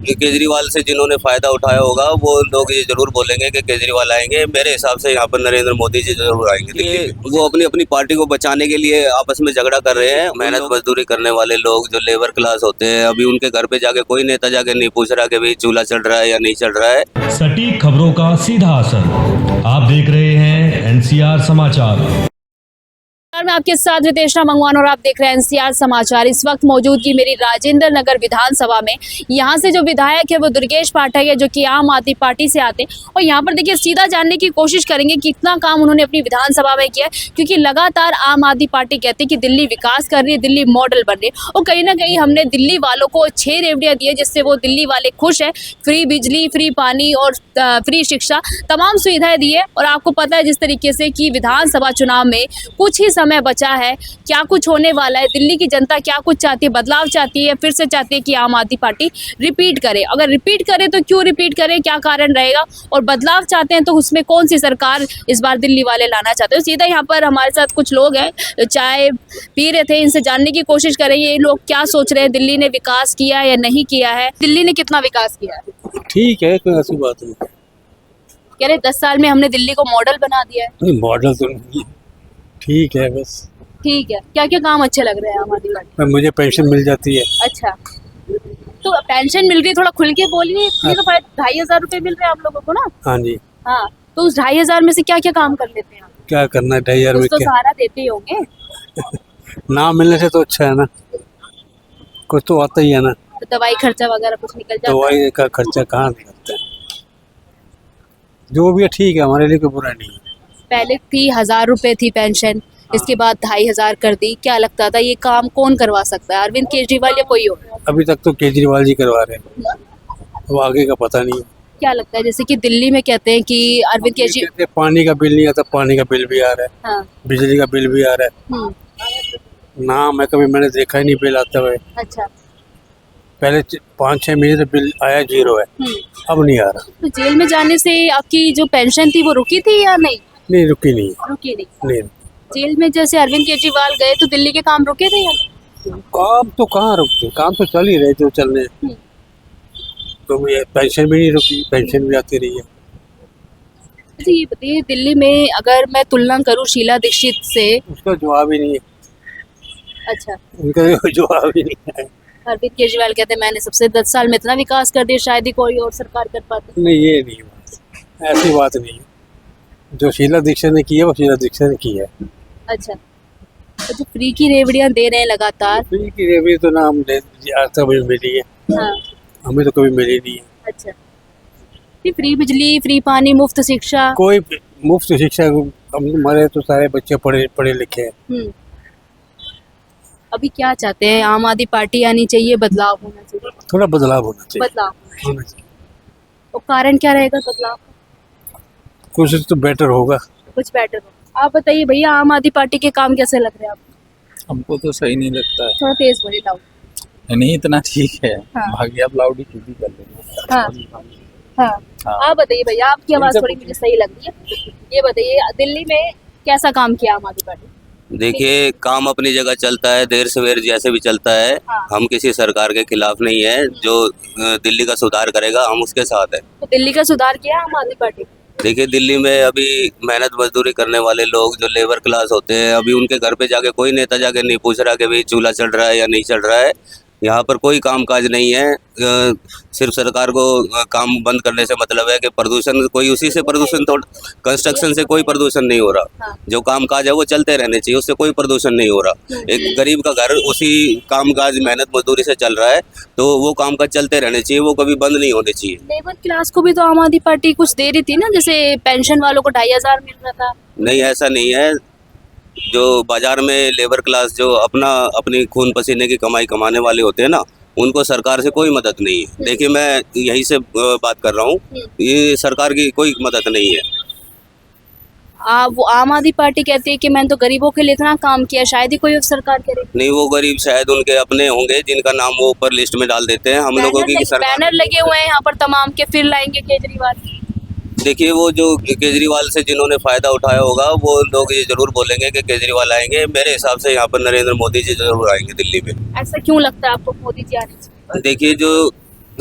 केजरीवाल से जिन्होंने फायदा उठाया होगा वो लोग ये जरूर बोलेंगे कि केजरीवाल आएंगे। मेरे हिसाब से यहाँ पर नरेंद्र मोदी जी जरूर आएंगे दिल्ली में। वो अपनी अपनी पार्टी को बचाने के लिए आपस में झगड़ा कर रहे हैं। मेहनत मजदूरी करने वाले लोग जो लेबर क्लास होते हैं, अभी उनके घर पे जाके कोई नेता जाके नहीं पूछ रहा कि भाई चूल्हा चल रहा है या नहीं चल रहा है। सटीक खबरों का सीधा असर। आप देख रहे हैं एनसीआर समाचार। मैं आपके साथ रितेशना मंगवान और आप देख रहे हैं एनसीआर समाचार। इस वक्त मौजूदगी मेरी राजेंद्र नगर विधानसभा में। यहाँ से जो विधायक है वो दुर्गेश पाठक है, जो कि आम आदमी पार्टी से आते हैं। और यहाँ पर देखिए सीधा जानने की कोशिश करेंगे कितना काम उन्होंने अपनी विधानसभा में किया, क्योंकि लगातार आम आदमी पार्टी कहती है कि दिल्ली विकास कर रही है, दिल्ली मॉडल बन रही है। और कहीं ना कहीं हमने दिल्ली वालों को 6 रेवड़ियाँ दी है, जिससे वो दिल्ली वाले खुश है। फ्री बिजली, फ्री पानी और फ्री शिक्षा, तमाम सुविधाएं दी है। और आपको पता है जिस तरीके से कि विधानसभा चुनाव में कुछ ही समय बचा है, क्या कुछ होने वाला है, दिल्ली की जनता क्या कुछ चाहती है, बदलाव चाहती है, फिर से चाहती है कि आम आदमी पार्टी रिपीट करे। अगर रिपीट करे तो क्यों रिपीट करे, क्या कारण रहेगा, और बदलाव चाहते हैं तो उसमें कौन सी सरकार इस बार दिल्ली वाले लाना चाहते हैं। सीधा यहाँ पर हमारे साथ कुछ लोग हैं, चाय पी रहे थे, इनसे जानने की कोशिश करेंगे ये लोग क्या सोच रहे हैं, दिल्ली ने विकास किया या नहीं किया है, दिल्ली ने कितना विकास किया है। ठीक है, कोई ऐसी बात नहीं। कह रहे 10 साल में हमने दिल्ली को मॉडल बना दिया है। मॉडल तो नहीं, ठीक है बस। ठीक है, क्या क्या काम अच्छे लग रहे हैं आम आदमी पार्टी? मुझे पेंशन मिल जाती है। अच्छा, तो पेंशन मिल रही है, थोड़ा खुल के बोलिए। ये तो 2,500 रुपए मिल रहे हैं आप लोगों को ना। हाँ जी। हाँ, तो उस 2,500 में से क्या क्या काम कर लेते हैं आप? क्या करना है 2,500 में, कुछ तो क्या सहारा देते ही होंगे। ना मिलने से तो अच्छा है ना, कुछ तो आता ही है ना। तो दवाई खर्चा वगैरह कुछ निकल जाता है। दवाई का खर्चा कहाँ निकलता है। जो भी है ठीक है, हमारे लिए कोई बुरा नहीं है। पहले थी 1,000 रुपए थी पेंशन, इसके बाद 2,500 कर दी। क्या लगता था ये काम कौन करवा सकता है, अरविंद केजरीवाल या कोई और? अभी तक तो केजरीवाल जी करवा रहे हैं, अब आगे का पता नहीं है। क्या लगता है, जैसे कि दिल्ली में कहते हैं कि अरविंद केजरीवाल, कहते हैं पानी का बिल नहीं आता, पानी का बिल भी आ रहा है। हाँ, बिजली का बिल भी आ रहा है। ना मैंने देखा ही नहीं बिल आते हुए। अच्छा, पहले 5-6 महीने से बिल आया 0 है, अब नहीं आ रहा। तो जेल में जाने से आपकी जो पेंशन थी वो रुकी थी या नहीं? नहीं रुकी नहीं, रुकी नहीं। नहीं। जेल में जैसे अरविंद केजरीवाल गए तो दिल्ली के काम रुके थे या नहीं? काम तो कहाँ रुकते, काम तो चल ही रहे जो चलने। तो ये पेंशन भी नहीं रुकी, पेंशन भी आती रही है। अच्छा, ये बताइए दिल्ली में अगर मैं तुलना करूँ शीला दीक्षित से। उसका जवाब ही नहीं है। अच्छा, उनका जवाब ही नहीं है। अरविंद केजरीवाल कहते हैं मैंने सबसे 10 साल में इतना विकास कर दिया, शायद ही कोई और सरकार कर पाती। नहीं, ये नहीं बात, ऐसी बात नहीं है। जो शीला दीक्षित ने की है वो शीला दीक्षित ने की है। अच्छा, तो जो फ्री की रेवड़ियाँ दे रहे हैं लगातार। फ्री की रेवड़ी तो ना हम आज तक मुझे मिली है। हाँ, हमें तो कभी मिली नहीं है। अच्छा, ये फ्री बिजली, फ्री पानी, मुफ्त शिक्षा। कोई मुफ्त शिक्षा, हमारे तो सारे बच्चे पढ़े लिखे हैं। अभी क्या चाहते हैं, आम आदमी पार्टी आनी चाहिए, बदलाव होना चाहिए? थोड़ा बदलाव होना चाहिए। बदलाव होना चाहिए। तो कारण क्या रहेगा बदलाव का? कुछ तो बेटर होगा। कुछ बेटर हो। आप बताइए भैया, आम आदमी पार्टी के काम कैसे लग रहे हैं आपको? हमको तो सही नहीं लगता है। थोड़ा तेज बोलिए, लाउड। नहीं इतना ठीक है। हाँ। भाग्य आप लाउड ही खुद ही कर लेंगे। हाँ। हाँ, हाँ। आप बताइए भैया, आपकी आवाज थोड़ी मुझे सही लग रही है। ये बताइए दिल्ली में कैसा काम किया आम आदमी पार्टी? देखिए, काम अपनी जगह चलता है, देर सवेर जैसे भी चलता है। हाँ। हम किसी सरकार के खिलाफ नहीं है। जो दिल्ली का सुधार करेगा हम उसके साथ है। तो दिल्ली का सुधार किया आम आदमी पार्टी? देखिए, दिल्ली में अभी मेहनत मजदूरी करने वाले लोग जो लेबर क्लास होते हैं, अभी उनके घर पे जाके कोई नेता जाके नहीं पूछ रहा कि भाई चूल्हा चल रहा है या नहीं चल रहा है। यहाँ पर कोई कामकाज नहीं है। सिर्फ सरकार को काम बंद करने से मतलब है कि प्रदूषण, कोई उसी से प्रदूषण, तो कंस्ट्रक्शन से कोई प्रदूषण नहीं हो रहा। हाँ। जो कामकाज है वो चलते रहने चाहिए, उससे कोई प्रदूषण नहीं हो रहा। एक गरीब का घर उसी कामकाज मेहनत मजदूरी से चल रहा है, तो वो कामकाज चलते रहने चाहिए, वो कभी बंद नहीं होने चाहिए। लेबर क्लास को भी तो आम आदमी पार्टी कुछ दे रही थी ना, जैसे पेंशन वालों को 2,500 मिल रहा था। नहीं, ऐसा नहीं है। जो बाजार में लेबर क्लास जो अपनी खून पसीने की कमाई कमाने वाले होते हैं ना, उनको सरकार से कोई मदद नहीं है। देखिए, मैं यहीं से बात कर रहा हूँ, ये सरकार की कोई मदद नहीं है। वो आम आदमी पार्टी कहती है कि मैंने तो गरीबों के लिए इतना काम किया, शायद ही कोई और सरकार करे। नहीं, वो गरीब शायद उनके अपने होंगे जिनका नाम वो ऊपर लिस्ट में डाल देते हैं। हम लोगों की सरकार, बैनर लगे हुए हैं यहाँ पर तमाम के, फिर लाएंगे केजरीवाल। देखिए, वो जो केजरीवाल से जिन्होंने फायदा उठाया होगा वो लोग ये जरूर बोलेंगे कि केजरीवाल आएंगे। मेरे हिसाब से यहाँ पर नरेंद्र मोदी जी जरूर आएंगे दिल्ली में। ऐसा क्यों लगता है आपको मोदी जी आने चाहिए? देखिए, जो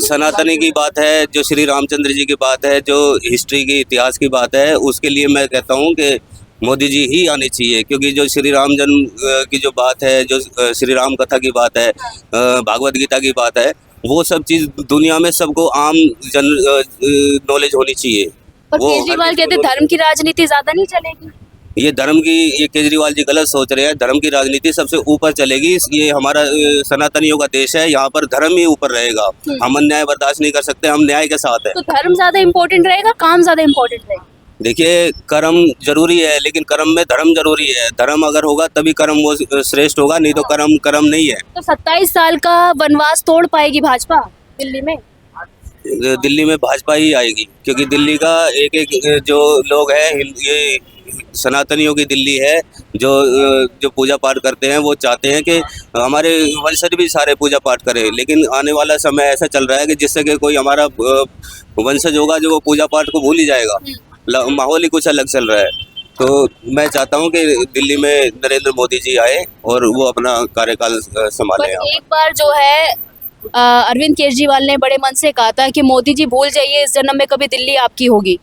सनातनी की बात है, जो श्री रामचंद्र जी की बात है, जो हिस्ट्री की इतिहास की बात है, उसके लिए मैं कहता हूँ कि मोदी जी ही आने चाहिए। क्योंकि जो श्री राम जन्म की जो बात है, जो श्री राम कथा की बात है, भागवत गीता की बात है, वो सब चीज़ दुनिया में सबको आम जन नॉलेज होनी चाहिए। और वो हर केजरीवाल किसी को कहते धर्म की राजनीति ज्यादा नहीं चलेगी। ये धर्म की, ये केजरीवाल जी गलत सोच रहे हैं। धर्म की राजनीति सबसे ऊपर चलेगी। ये हमारा सनातनियों का देश है, यहाँ पर धर्म ही ऊपर रहेगा। हम अन्याय बर्दाश्त नहीं कर सकते, हम न्याय के साथ हैं। तो धर्म ज्यादा इम्पोर्टेंट रहेगा, काम ज्यादा इम्पोर्टेंट रहेगा? देखिए, कर्म जरूरी है, लेकिन कर्म में धर्म जरूरी है। धर्म अगर होगा तभी कर्म वो श्रेष्ठ होगा, नहीं तो कर्म कर्म नहीं है। तो 27 साल का वनवास तोड़ पाएगी भाजपा दिल्ली में? दिल्ली में भाजपा ही आएगी, क्योंकि दिल्ली का एक एक जो लोग हैं, ये सनातनियों की दिल्ली है। जो पूजा पाठ करते हैं वो चाहते हैं कि हमारे वंशज भी सारे पूजा पाठ करें। लेकिन आने वाला समय ऐसा चल रहा है कि जिससे कि कोई हमारा वंशज होगा जो वो पूजा पाठ को भूल ही जाएगा। माहौल ही कुछ अलग चल रहा है। तो मैं चाहता हूँ कि दिल्ली में नरेंद्र मोदी जी आए और वो अपना कार्यकाल संभालें। पर एक बार जो है अरविंद केजरीवाल ने बड़े मन से कहा था कि मोदी जी भूल जाइए, इस जन्म में कभी दिल्ली आपकी होगी।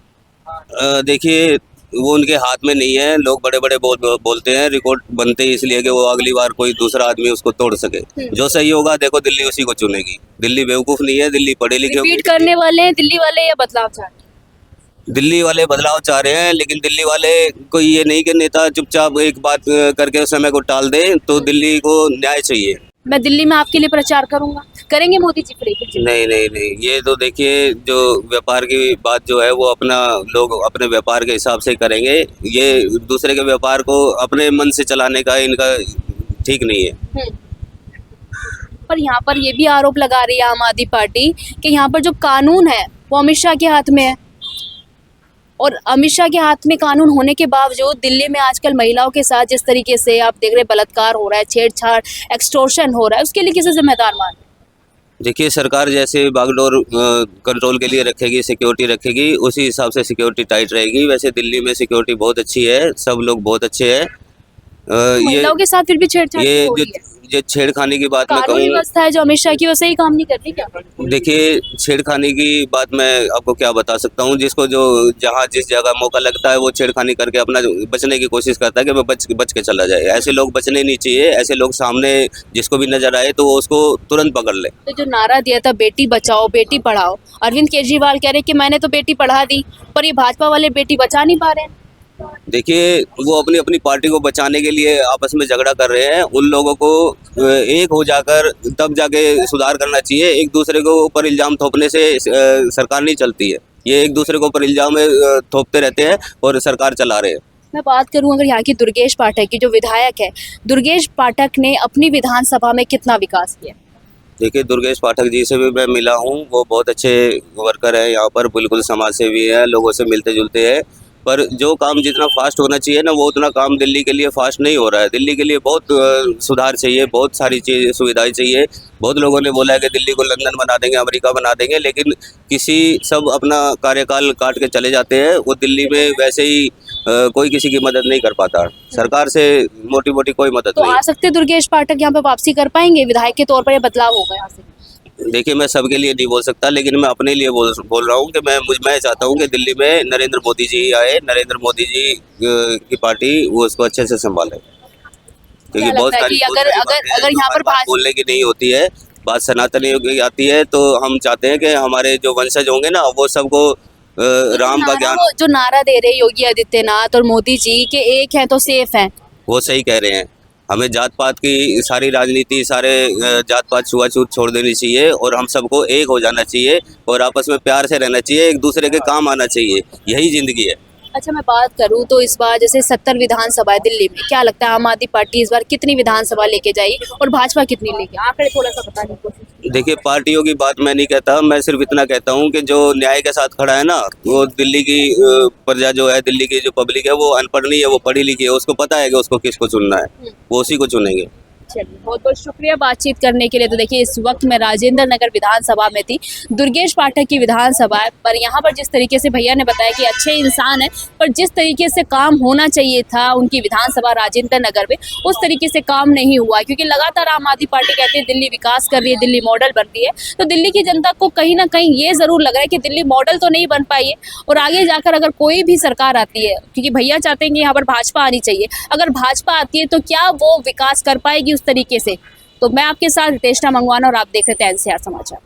देखिए, वो उनके हाथ में नहीं है। लोग बड़े बड़े बोलते हैं, रिकॉर्ड बनते हैं इसलिए कि वो अगली बार कोई दूसरा आदमी उसको तोड़ सके। जो सही होगा, देखो दिल्ली उसी को चुनेगी। दिल्ली बेवकूफ़ नहीं है, दिल्ली पढ़े लिखे रिपीट करने वाले हैं दिल्ली वाले या बदलाव चाहते हैं? दिल्ली वाले बदलाव चाह रहे हैं, लेकिन दिल्ली वाले कोई ये नहीं कि नेता चुपचाप एक बात करके उस समय को टाल दे। तो दिल्ली को न्याय चाहिए। मैं दिल्ली में आपके लिए प्रचार करूंगा, करेंगे मोदी जी फिर एक बार? नहीं नहीं नहीं, ये तो देखिए, जो व्यापार की बात जो है वो अपना लोग अपने व्यापार के हिसाब से करेंगे। ये दूसरे के व्यापार को अपने मन से चलाने का इनका ठीक नहीं है। पर यहाँ पर ये भी आरोप लगा रही है आम आदमी पार्टी कि यहाँ पर जो कानून है वो अमित शाह के हाथ में है, और अमित शाह के हाथ में कानून होने के बावजूद दिल्ली में आजकल महिलाओं के साथ जिस तरीके से आप देख रहे बलात्कार हो रहा है, छेड़छाड़, एक्सटॉर्शन हो रहा है, उसके लिए किसे जिम्मेदार मान? देखिए, सरकार जैसे बागडोर कंट्रोल के लिए रखेगी, सिक्योरिटी रखेगी, उसी हिसाब से सिक्योरिटी टाइट रहेगी। वैसे दिल्ली में सिक्योरिटी बहुत अच्छी है, सब लोग बहुत अच्छे हैं। महिलाओं के साथ फिर भी छेड़छाड़ ये हो रही है। जो छेड़खानी की बात मैं कानून कहूँ, व्यवस्था है जो अमित शाह की, वो सही काम नहीं कर रही क्या? देखिए, छेड़खानी की बात मैं आपको क्या बता सकता हूँ। जिसको जो जहाँ जिस जगह मौका लगता है वो छेड़खानी करके अपना बचने की कोशिश करता है कि मैं बच के चला जाए। ऐसे लोग बचने नहीं चाहिए। ऐसे लोग सामने जिसको भी नजर आए तो वो उसको तुरंत पकड़ ले। तो जो नारा दिया था बेटी बचाओ बेटी पढ़ाओ, अरविंद केजरीवाल कह रहे कि मैंने तो बेटी पढ़ा दी, पर ये भाजपा वाले बेटी बचा नहीं पा रहे हैं। देखिए, वो अपनी अपनी पार्टी को बचाने के लिए आपस में झगड़ा कर रहे हैं। उन लोगों को एक हो जाकर तब जाके सुधार करना चाहिए। एक दूसरे को ऊपर इल्ज़ाम थोपने से सरकार नहीं चलती है। ये एक दूसरे को ऊपर इल्ज़ाम थोपते रहते हैं और सरकार चला रहे हैं। मैं बात करूं अगर यहाँ की दुर्गेश पाठक की, जो विधायक है, दुर्गेश पाठक ने अपनी विधानसभा में कितना विकास किया? देखिए, दुर्गेश पाठक जी से भी मैं मिला हूँ। वो बहुत अच्छे वर्कर हैं, यहाँ पर बिल्कुल समाज सेवी है, लोगों से मिलते जुलते हैं। पर जो काम जितना फास्ट होना चाहिए ना, वो उतना काम दिल्ली के लिए फास्ट नहीं हो रहा है। दिल्ली के लिए बहुत सुधार चाहिए, बहुत सारी चीज़ सुविधाएं चाहिए। बहुत लोगों ने बोला है कि दिल्ली को लंदन बना देंगे, अमेरिका बना देंगे, लेकिन सब अपना कार्यकाल काट के चले जाते हैं। वो दिल्ली में वैसे ही कोई किसी की मदद नहीं कर पाता। सरकार से मोटी मोटी कोई मदद तो नहीं। आ सकते दुर्गेश पाठक यहाँ पे वापसी कर पाएंगे विधायक के तौर पर, या बदलाव होगा यहाँ से? देखिए, मैं सबके लिए नहीं बोल सकता, लेकिन मैं अपने लिए बोल रहा हूँ कि मैं चाहता हूँ कि दिल्ली में नरेंद्र मोदी जी आए। नरेंद्र मोदी जी की पार्टी वो उसको अच्छे से संभाले। क्योंकि बहुत सारी अगर यहाँ पर बात बोलने की नहीं होती है, बात सनातनियों की आती है। तो हम चाहते हैं कि हमारे जो वंशज होंगे ना, वो सबको राम का ज्ञान। जो नारा दे रहे योगी आदित्यनाथ और मोदी जी के एक हैं तो सेफ हैं, वो सही कह रहे हैं। हमें जात पात की सारी राजनीति, सारे जात पात छुआछूत छोड़ देनी चाहिए और हम सबको एक हो जाना चाहिए और आपस में प्यार से रहना चाहिए, एक दूसरे के काम आना चाहिए। यही जिंदगी है। अच्छा, मैं बात करूं तो इस बार जैसे 70 विधानसभा है दिल्ली में, क्या लगता है आम आदमी पार्टी इस बार कितनी विधानसभा लेके जाएगी और भाजपा कितनी लेके? आंकड़े थोड़ा सा बताने की कोशिश कीजिए। देखिए, पार्टियों की बात मैं नहीं कहता, मैं सिर्फ इतना कहता हूँ कि जो न्याय के साथ खड़ा है ना, वो दिल्ली की प्रजा जो है, दिल्ली की जो पब्लिक है, वो अनपढ़ नहीं है, वो पढ़ी लिखी है। उसको पता है कि उसको किसको चुनना है, वो उसी को चुनेंगे। चलिए, बहुत बहुत शुक्रिया बातचीत करने के लिए। तो देखिए, इस वक्त मैं राजेंद्र नगर विधानसभा में थी। दुर्गेश पाठक की विधानसभा है, पर यहाँ पर जिस तरीके से भैया ने बताया कि अच्छे इंसान है, पर जिस तरीके से काम होना चाहिए था उनकी विधानसभा राजेंद्र नगर में, उस तरीके से काम नहीं हुआ। क्योंकि लगातार आम आदमी पार्टी कहती है दिल्ली विकास कर रही है, दिल्ली मॉडल बन रही है, तो दिल्ली की जनता को कहीं ना कहीं ये जरूर लग रहा है कि दिल्ली मॉडल तो नहीं बन पाई है। और आगे जाकर अगर कोई भी सरकार आती है, क्योंकि भैया चाहते हैं कि यहाँ पर भाजपा आनी चाहिए, अगर भाजपा आती है तो क्या वो विकास कर पाएगी उस तरीके से। तो मैं आपके साथ रितेश मंगवाना और आप देख रहे थे एनसीआर समाचार।